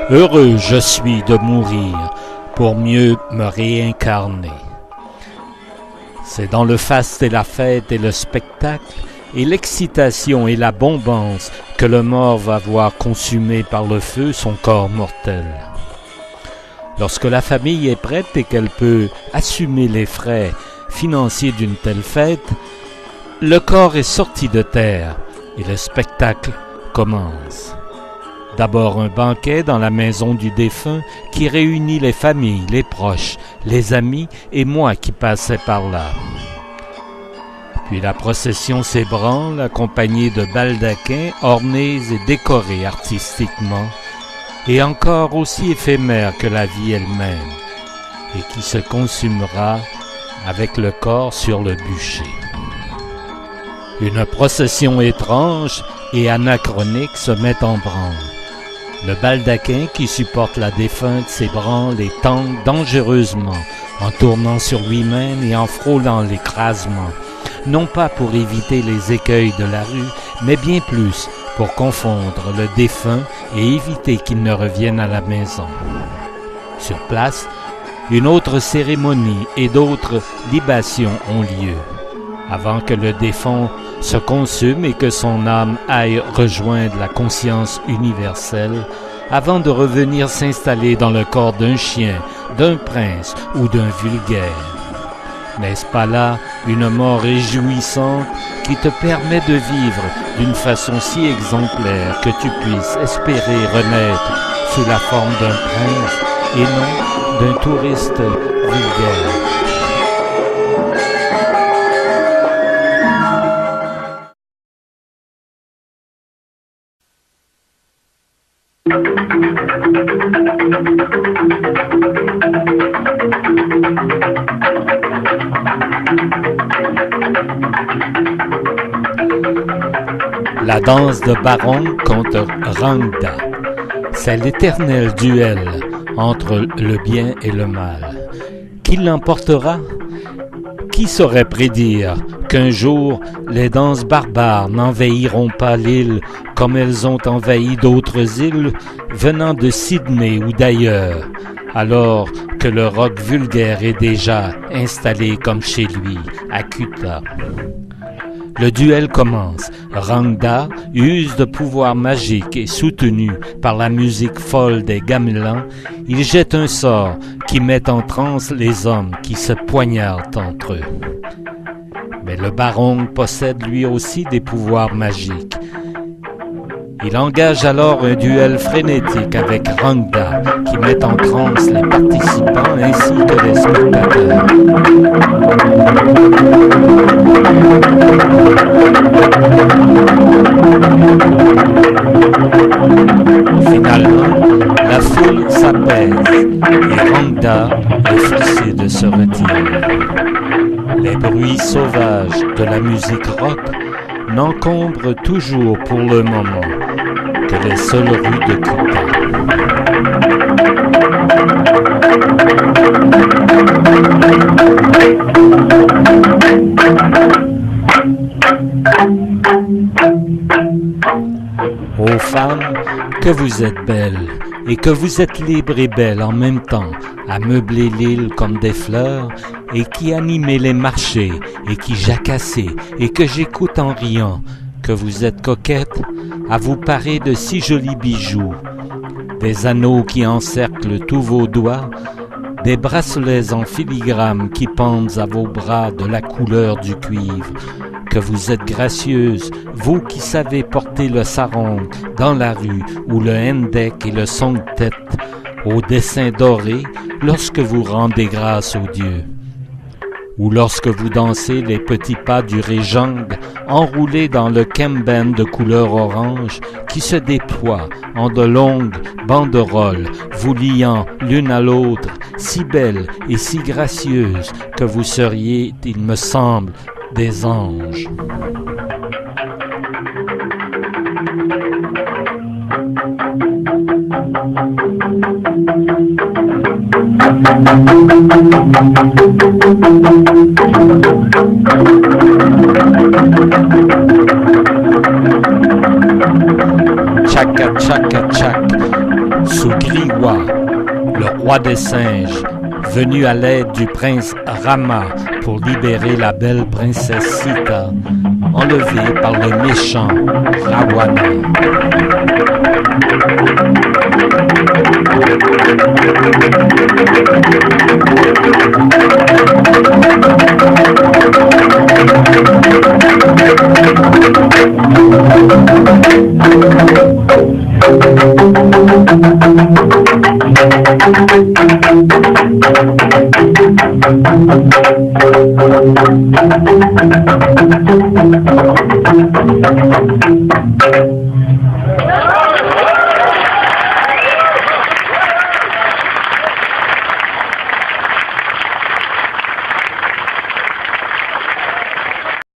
Heureux je suis de mourir pour mieux me réincarner. C'est dans le faste et la fête et le spectacle et l'excitation et la bombance que le mort va voir consumer par le feu son corps mortel. Lorsque la famille est prête et qu'elle peut assumer les frais financiers d'une telle fête, le corps est sorti de terre et le spectacle commence. D'abord un banquet dans la maison du défunt qui réunit les familles, les proches, les amis et moi qui passais par là. Puis la procession s'ébranle accompagnée de baldaquins ornés et décorés artistiquement et encore aussi éphémères que la vie elle-même et qui se consumera avec le corps sur le bûcher. Une procession étrange et anachronique se met en branle. Le baldaquin qui supporte la défunte s'ébranle et tangue dangereusement en tournant sur lui-même et en frôlant l'écrasement, non pas pour éviter les écueils de la rue, mais bien plus pour confondre le défunt et éviter qu'il ne revienne à la maison. Sur place, une autre cérémonie et d'autres libations ont lieu, avant que le défunt se consume et que son âme aille rejoindre la conscience universelle, avant de revenir s'installer dans le corps d'un chien, d'un prince ou d'un vulgaire. N'est-ce pas là une mort réjouissante qui te permet de vivre d'une façon si exemplaire que tu puisses espérer renaître sous la forme d'un prince et non d'un touriste vulgaire? La danse de Barong contre Rangda, c'est l'éternel duel entre le bien et le mal. Qui l'emportera? Qui saurait prédire qu'un jour les danses barbares n'envahiront pas l'île comme elles ont envahi d'autres îles venant de Sydney ou d'ailleurs, alors que le rock vulgaire est déjà installé comme chez lui, à Kuta. Le duel commence. Rangda use de pouvoirs magiques et soutenu par la musique folle des gamelans, il jette un sort qui met en transe les hommes qui se poignardent entre eux. Mais le Barong possède lui aussi des pouvoirs magiques. Il engage alors un duel frénétique avec Rangda qui met en transe les participants ainsi que les spectateurs. Finalement, la foule s'apaise et Rangda est forcé de se retirer. Les bruits sauvages de la musique rock n'encombrent toujours pour le moment que les seules rues de Kuta. Ô femmes, que vous êtes belles, et que vous êtes libres et belles en même temps, à meubler l'île comme des fleurs, et qui animez les marchés, et qui jacassez, et que j'écoute en riant, que vous êtes coquettes, à vous parer de si jolis bijoux, des anneaux qui encerclent tous vos doigts, des bracelets en filigrane qui pendent à vos bras de la couleur du cuivre, que vous êtes gracieuses, vous qui savez porter le sarong dans la rue ou le hendek et le song-tête au dessin doré lorsque vous rendez grâce aux dieux. Ou lorsque vous dansez les petits pas du Rejang enroulés dans le kemben de couleur orange qui se déploie en de longues banderoles, vous liant l'une à l'autre, si belles et si gracieuses que vous seriez, il me semble, des anges. Tchaka tchaka tchak, Sugriwa, le roi des singes, venu à l'aide du prince Rama pour libérer la belle princesse Sita, enlevée par le méchant Ravana.